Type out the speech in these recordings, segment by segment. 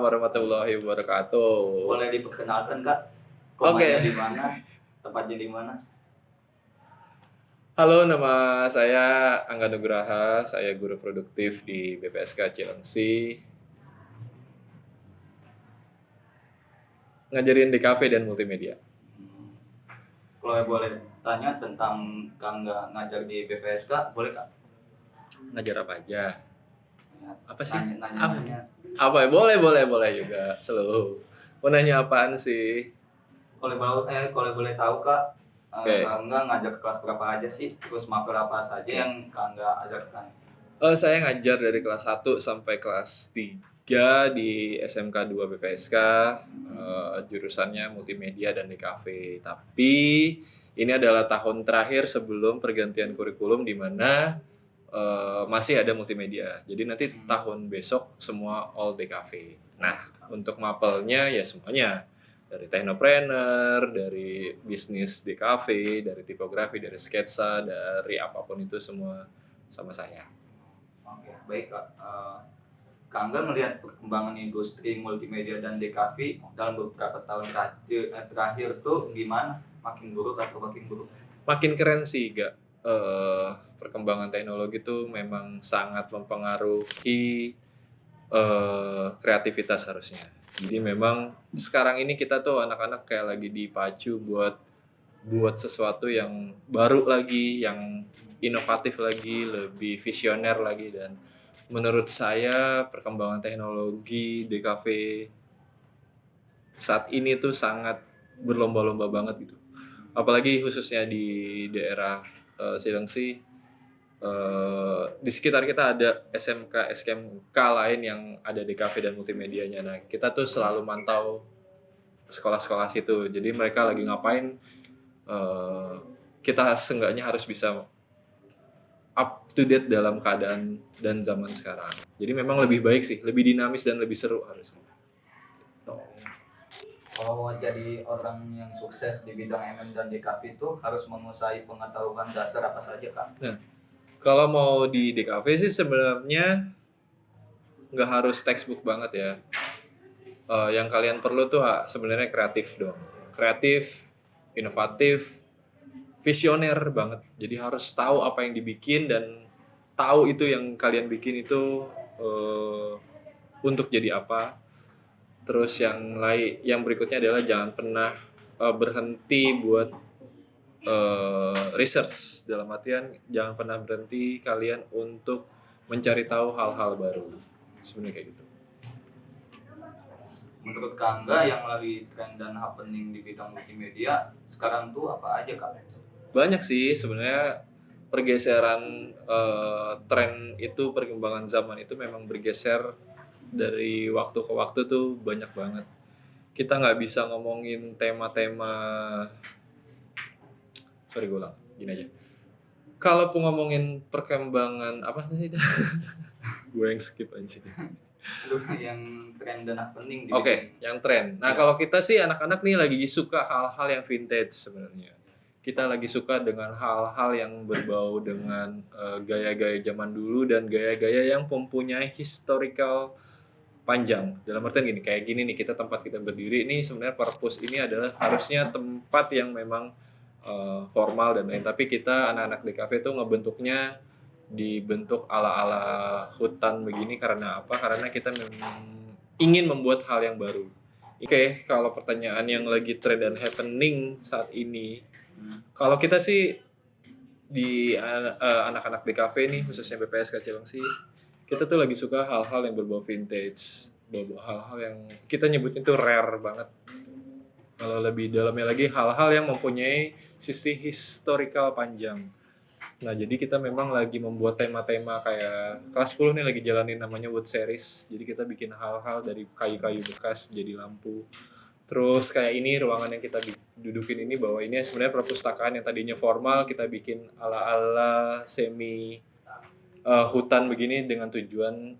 warahmatullahi wabarakatuh. Boleh diperkenalkan Kak? Oke. Komanya di mana? Tempatnya di mana? Halo, nama saya Angga Nugraha. Saya guru produktif di BPSK Cilengsi. Ngajarin DKV dan multimedia. Kalau boleh tanya tentang Kang ngajar di BPSK, boleh Kak? Ngajar apa aja? Apa sih? Nanya. Apa ya? Boleh juga. Selalu. Mau nanya apaan sih? Kalau boleh tahu Kak, Oke. Kang ngajar kelas berapa aja sih? Terus mapel apa saja yang Kang ajarkan? Saya ngajar dari kelas 1 sampai kelas 3 di SMK 2 BPSK, jurusannya multimedia dan DKV. Tapi ini adalah tahun terakhir sebelum pergantian kurikulum di mana masih ada multimedia. Jadi nanti tahun besok semua all DKV. Nah, untuk mapelnya ya semuanya. Dari teknopreneur, dari bisnis DKV, dari tipografi, dari sketsa, dari apapun itu semua sama saya. Oke, baik Kak. Kang melihat perkembangan industri multimedia dan DKV dalam beberapa tahun terakhir tuh gimana? Makin buruk atau makin buruk? Makin keren sih, Gak. Perkembangan teknologi tuh memang sangat mempengaruhi kreativitas harusnya. Jadi memang sekarang ini kita tuh anak-anak kayak lagi dipacu buat sesuatu yang baru lagi, yang inovatif lagi, lebih visioner lagi. Dan menurut saya perkembangan teknologi DKV saat ini tuh sangat berlomba-lomba banget gitu. Apalagi khususnya di daerah Cilengsi. Di sekitar kita ada SMK SMK lain yang ada DKV dan multimedianya. Nah, kita tuh selalu mantau sekolah-sekolah situ. Jadi mereka lagi ngapain, kita seenggaknya harus bisa up to date dalam keadaan dan zaman sekarang. Jadi memang lebih baik sih, lebih dinamis dan lebih seru harusnya. Kalau mau jadi orang yang sukses di bidang MM dan DKV itu harus menguasai pengetahuan dasar apa saja Kak? Nah, kalau mau di DKV sih sebenarnya nggak harus textbook banget ya. Yang kalian perlu tuh sebenarnya kreatif dong. Kreatif, inovatif, visioner banget. Jadi harus tahu apa yang dibikin dan tahu itu yang kalian bikin itu untuk jadi apa. Terus yang berikutnya adalah jangan pernah berhenti buat research, dalam artian jangan pernah berhenti kalian untuk mencari tahu hal-hal baru. Sebenarnya kayak gitu. Menurut Kang yang lagi tren dan happening di bidang multimedia sekarang tuh apa aja Kak? Banyak sih sebenarnya pergeseran tren itu, perkembangan zaman itu memang bergeser dari waktu ke waktu tuh banyak banget. Kita nggak bisa ngomongin tema-tema, sorry gue ulang, gini aja. Kalau pun ngomongin perkembangan apa sih? Gue yang skip aja. Itu yang tren dan happening di Oke, yang tren. Nah, kalau kita sih anak-anak nih lagi suka hal-hal yang vintage sebenarnya. Kita lagi suka dengan hal-hal yang berbau dengan gaya-gaya zaman dulu dan gaya-gaya yang mempunyai historical panjang. Dalam artian gini, kayak gini nih, tempat kita berdiri ini sebenarnya purpose ini adalah harusnya tempat yang memang formal dan lain, tapi kita anak-anak di kafe tuh ngebentuknya dibentuk ala-ala hutan begini karena apa? Karena kita memang ingin membuat hal yang baru. Oke, kalau pertanyaan yang lagi trend dan happening saat ini, kalau kita sih di anak-anak di kafe nih, khususnya BPSK Cilengsi, kita tuh lagi suka hal-hal yang berbau vintage, hal-hal yang kita nyebutnya tuh rare banget. Kalau lebih dalamnya lagi, hal-hal yang mempunyai sisi historical panjang. Nah, jadi kita memang lagi membuat tema-tema kayak kelas 10 nih lagi jalanin namanya wood series. Jadi kita bikin hal-hal dari kayu-kayu bekas jadi lampu. Terus kayak ini ruangan yang kita dudukin ini, bahwa ini sebenarnya perpustakaan yang tadinya formal, kita bikin ala-ala semi hutan begini dengan tujuan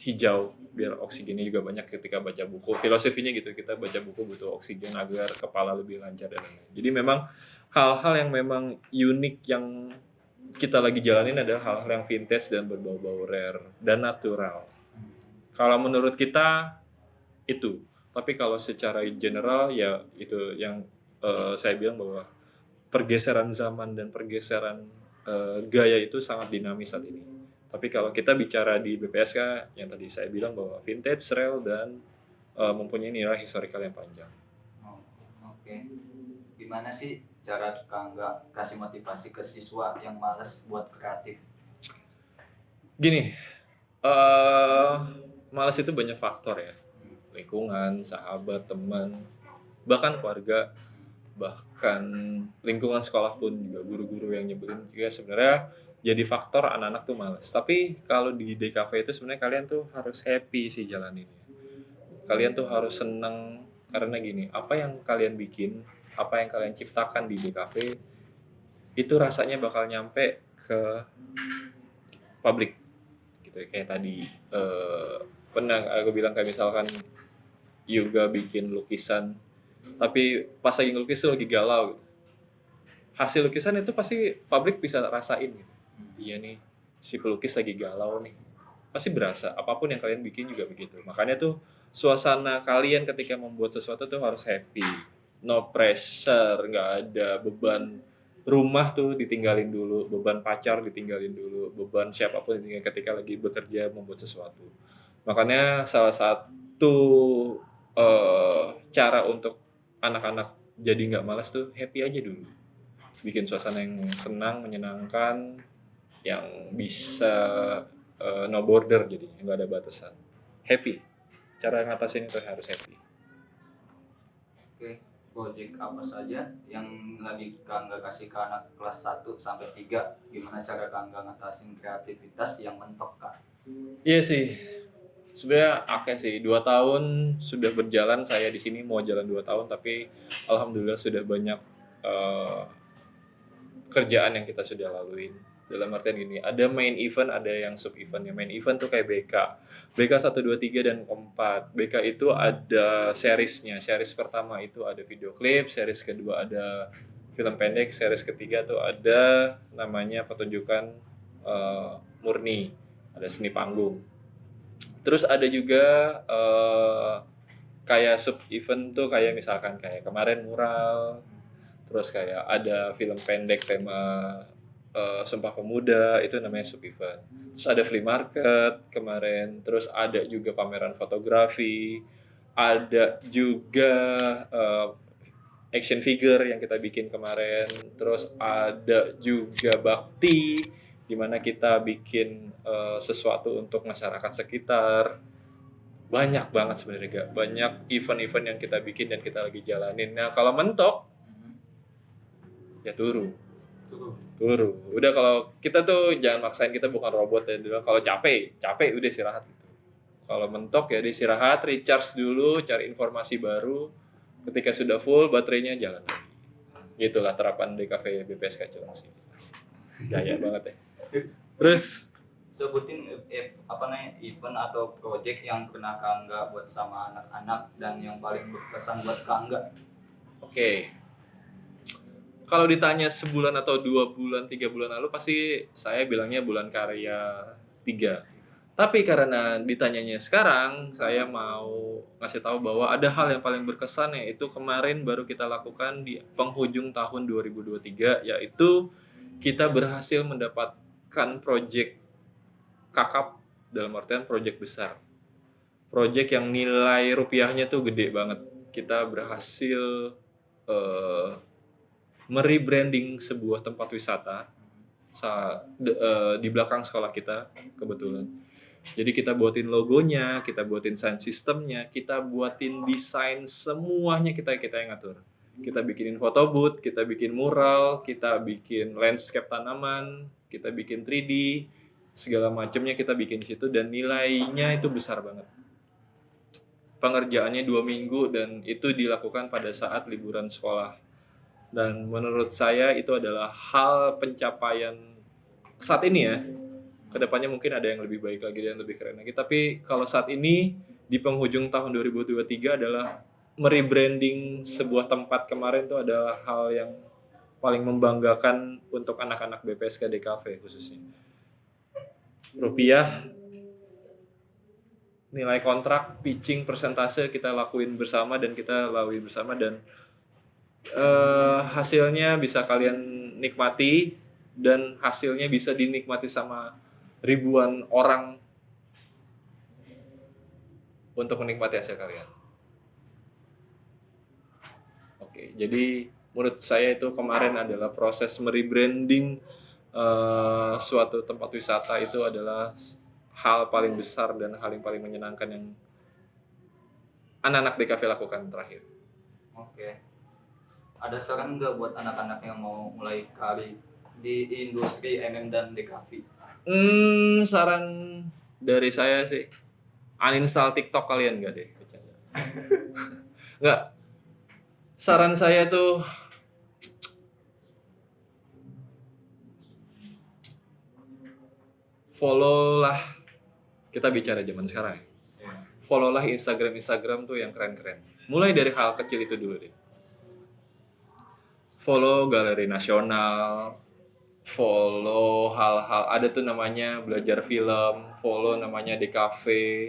hijau, biar oksigennya juga banyak ketika baca buku. Filosofinya gitu, kita baca buku butuh oksigen agar kepala lebih lancar dan lain-lain. Jadi memang hal-hal yang memang unik yang kita lagi jalanin adalah hal-hal yang vintage dan berbau-bau rare dan natural. Kalau menurut kita itu. Tapi kalau secara general ya itu yang saya bilang bahwa pergeseran zaman dan pergeseran gaya itu sangat dinamis saat ini. Tapi kalau kita bicara di BPSK yang tadi saya bilang bahwa vintage, rare dan mempunyai nilai historikal yang panjang. Oh, oke. Gimana sih cara Kangga kasih motivasi ke siswa yang males buat kreatif? Gini, malas itu banyak faktor ya. Lingkungan, sahabat, teman, bahkan keluarga, bahkan lingkungan sekolah pun juga guru-guru yang nyebelin juga sebenarnya jadi faktor anak-anak tuh malas. Tapi kalau di DKV itu sebenarnya kalian tuh harus happy sih jalaninnya. Kalian tuh harus seneng karena gini, apa yang kalian bikin, apa yang kalian ciptakan di DKV itu rasanya bakal nyampe ke publik gitu ya. Kayak tadi pernah aku bilang kayak misalkan Yoga bikin lukisan tapi pas lagi ngelukis tuh lagi galau gitu. Hasil lukisan itu pasti publik bisa rasain gitu. Iya nih, si pelukis lagi galau nih. Pasti berasa, apapun yang kalian bikin juga begitu. Makanya tuh suasana kalian ketika membuat sesuatu tuh harus happy. No pressure, nggak ada beban rumah tuh ditinggalin dulu, beban pacar ditinggalin dulu, beban siapapun ditinggalin ketika lagi bekerja membuat sesuatu. Makanya salah satu cara untuk anak-anak jadi nggak malas tuh happy aja dulu. Bikin suasana yang senang, menyenangkan, yang bisa no border jadinya, nggak ada batasan. Happy. Cara ngatasin itu harus happy. Oke, project apa saja yang lagi Kangga kasih ke anak kelas 1 sampai 3? Gimana cara Kangga ngatasin kreativitas yang mentok, Kak? Iya sih. Sebenarnya akeh sih. 2 tahun sudah berjalan saya di sini mau jalan 2 tahun tapi alhamdulillah sudah banyak eh, kerjaan yang kita sudah laluin. Dalam artian gini, ada main event, ada yang sub event. Yang main event tuh kayak BK 1, 2, 3 dan 4. BK itu ada seriesnya. Series pertama itu ada video klip, series kedua ada film pendek, series ketiga tuh ada namanya pertunjukan murni, ada seni panggung. Terus ada juga kayak sub event tuh kayak misalkan kayak kemarin mural, terus kayak ada film pendek tema Sumpah Pemuda, itu namanya sub event. Terus ada flea market kemarin, terus ada juga pameran fotografi, ada juga action figure yang kita bikin kemarin, terus ada juga bakti di mana kita bikin sesuatu untuk masyarakat sekitar. Banyak banget sebenarnya, gak banyak event-event yang kita bikin dan kita lagi jalanin. Nah kalau mentok ya turu. Udah kalau kita tuh jangan maksain, kita bukan robot ya. Kalau capek udah istirahat gitu. Kalau mentok ya istirahat, recharge dulu, cari informasi baru. Ketika sudah full baterainya jalan lagi. Gitulah terapan DKV BPSK Cilengsi. Gaya banget ya. Terus Sebutin event atau project yang pernah Kangga buat sama anak-anak dan yang paling berkesan buat Kangga. Oke. Kalau ditanya sebulan atau 2 bulan, 3 bulan lalu pasti saya bilangnya bulan karya 3. Tapi karena ditanyanya sekarang, saya mau ngasih tahu bahwa ada hal yang paling berkesan yaitu kemarin baru kita lakukan di penghujung tahun 2023, yaitu kita berhasil mendapatkan proyek kakap, dalam artian proyek besar. Proyek yang nilai rupiahnya tuh gede banget. Kita berhasil merebranding sebuah tempat wisata di belakang sekolah kita kebetulan. Jadi kita buatin logonya, kita buatin sound systemnya, kita buatin desain, semuanya kita yang ngatur. Kita bikinin photo booth, kita bikin mural, kita bikin landscape tanaman, kita bikin 3D, segala macamnya kita bikin situ dan nilainya itu besar banget. Pengerjaannya 2 minggu dan itu dilakukan pada saat liburan sekolah. Dan menurut saya itu adalah hal pencapaian saat ini ya. Kedepannya mungkin ada yang lebih baik lagi dan lebih keren lagi. Tapi kalau saat ini di penghujung tahun 2023 adalah merebranding sebuah tempat kemarin itu adalah hal yang paling membanggakan untuk anak-anak BPSK DKV khususnya. Rupiah nilai kontrak, pitching, persentase kita lakuin bersama dan kita lalui bersama, dan hasilnya bisa kalian nikmati dan hasilnya bisa dinikmati sama ribuan orang untuk menikmati hasil kalian. Oke, jadi menurut saya itu kemarin adalah proses merebranding suatu tempat wisata itu adalah hal paling besar dan hal yang paling menyenangkan yang anak-anak DKV lakukan terakhir. Oke. Ada saran nggak buat anak-anak yang mau mulai karir di industri MM dan DKV? Saran dari saya sih, uninstall TikTok kalian nggak deh? Nggak. Saran saya tuh follow lah, kita bicara zaman sekarang ya. Follow lah Instagram tuh yang keren-keren. Mulai dari hal kecil itu dulu deh. Follow galeri nasional, follow hal-hal, ada tuh namanya belajar film, follow namanya DKV,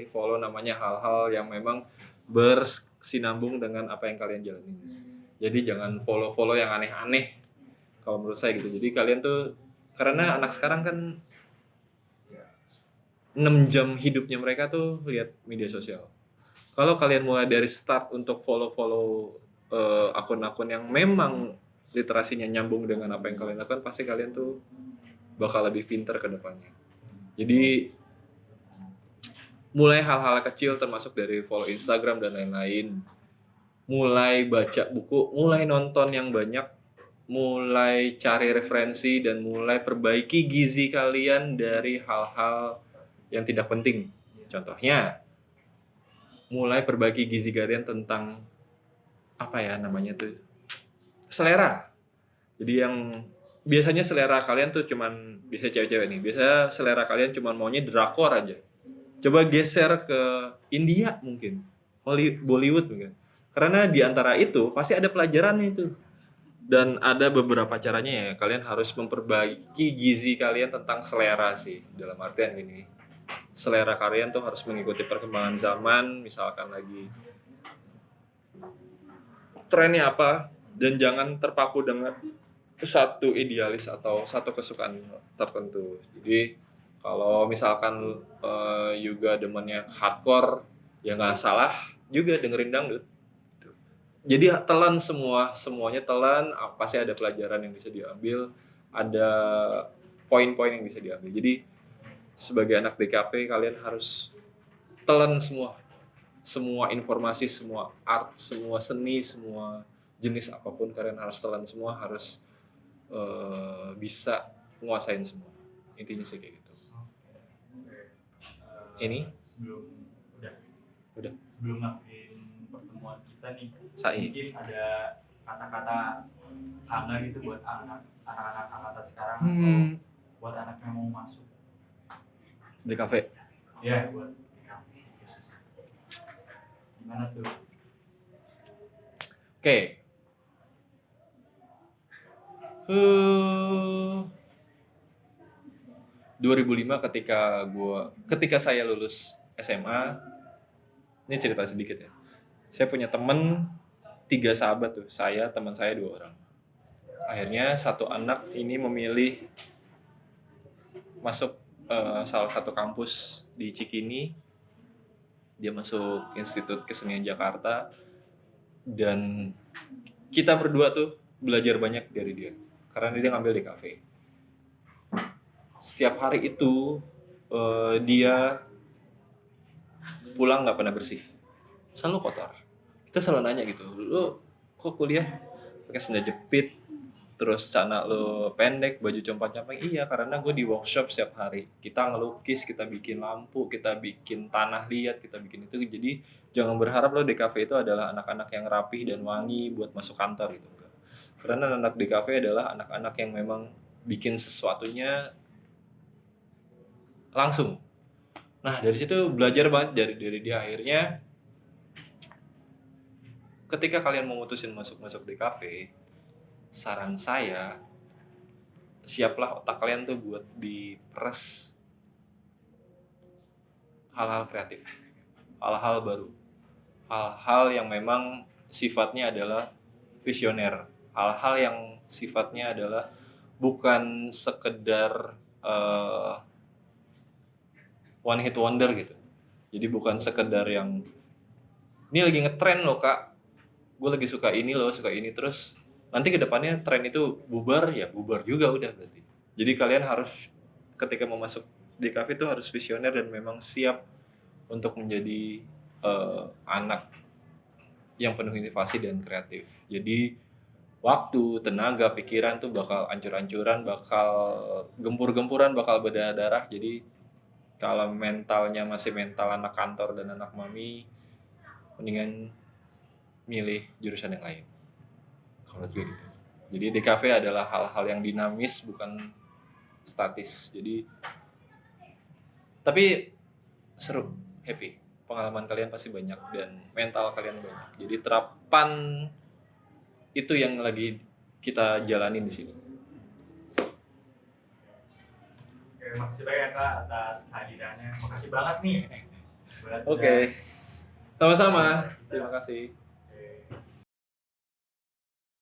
follow namanya hal-hal yang memang bersinambung dengan apa yang kalian jalanin. Jadi jangan follow yang aneh-aneh kalau menurut saya gitu. Jadi kalian tuh, karena anak sekarang kan 6 jam hidupnya mereka tuh lihat media sosial. Kalau kalian mulai dari start untuk follow akun-akun yang memang literasinya nyambung dengan apa yang kalian lakukan, pasti kalian tuh bakal lebih pintar ke depannya. Jadi mulai hal-hal kecil termasuk dari follow Instagram dan lain-lain. Mulai baca buku, mulai nonton yang banyak, mulai cari referensi dan mulai perbaiki gizi kalian dari hal-hal yang tidak penting. Contohnya, mulai perbaiki gizi kalian tentang apa ya namanya tuh, selera. Jadi yang biasanya selera kalian tuh cuman, biasa cewek-cewek nih, biasa selera kalian cuman maunya drakor aja. Coba geser ke India mungkin, Bollywood mungkin. Karena di antara itu pasti ada pelajarannya itu. Dan ada beberapa caranya ya, kalian harus memperbaiki gizi kalian tentang selera sih. Dalam artian gini, selera kalian tuh harus mengikuti perkembangan zaman, misalkan lagi trennya apa, dan jangan terpaku dengan satu idealis atau satu kesukaan tertentu. Jadi kalau misalkan juga demennya hardcore, ya nggak salah juga dengerin dangdut. Jadi telan semuanya telan, pasti ada pelajaran yang bisa diambil, ada poin-poin yang bisa diambil. Jadi sebagai anak DKV kalian harus telan semua informasi, semua art, semua seni, semua jenis apapun kalian harus telan semua, harus bisa nguasain semua. Intinya sih kayak gitu. Ini udah sebelum ngelakuin pertemuan kita nih, Sai. mungkin ada kata-kata Angga gitu buat anak-anak angkatan sekarang atau buat anak yang mau masuk DKV. ya, buat di kampus khusus gimana tuh? Oke. 2005 ketika saya lulus SMA, ini cerita sedikit ya. Saya punya teman 3 sahabat tuh, saya, teman saya 2 orang. Akhirnya satu anak ini memilih masuk salah satu kampus di Cikini. Dia masuk Institut Kesenian Jakarta, dan kita berdua tuh belajar banyak dari dia karena dia ngambil DKV. Setiap hari itu dia pulang nggak pernah bersih, selalu kotor. Kita selalu nanya gitu, lu kok kuliah pakai sendal jepit, terus celana lu pendek, baju compang-camping? Iya, karena gue di workshop setiap hari. Kita ngelukis, kita bikin lampu, kita bikin tanah liat, kita bikin itu. Jadi jangan berharap lo DKV itu adalah anak-anak yang rapih dan wangi buat masuk kantor gitu. Karena anak DKV adalah anak-anak yang memang bikin sesuatunya langsung. Nah, dari situ belajar banget dari dia. Akhirnya ketika kalian memutusin masuk DKV, saran saya, siaplah otak kalian tuh buat diperes hal-hal kreatif. hal-hal baru, hal-hal yang memang sifatnya adalah visioner, hal-hal yang sifatnya adalah bukan sekedar one hit wonder gitu. Jadi bukan sekedar yang ini lagi ngetren loh kak, gue lagi suka ini loh, suka ini, terus nanti kedepannya tren itu bubar ya bubar juga udah berarti. Jadi kalian harus ketika mau masuk di kafe itu harus visioner dan memang siap untuk menjadi anak yang penuh inovasi dan kreatif. Jadi waktu, tenaga, pikiran tuh bakal ancur-ancuran, bakal gempur-gempuran, bakal berdarah-darah. Jadi kalau mentalnya masih mental anak kantor dan anak mami, mendingan milih jurusan yang lain. Kalau gue gitu. Jadi di kafe adalah hal-hal yang dinamis, bukan statis. Jadi tapi seru, happy. Pengalaman kalian pasti banyak dan mental kalian banyak. Jadi terapan itu yang lagi kita jalanin di sini. Oke, makasih banyak Kak atas kehadirannya. Makasih banget nih. Oke. Sama-sama. Terima kasih.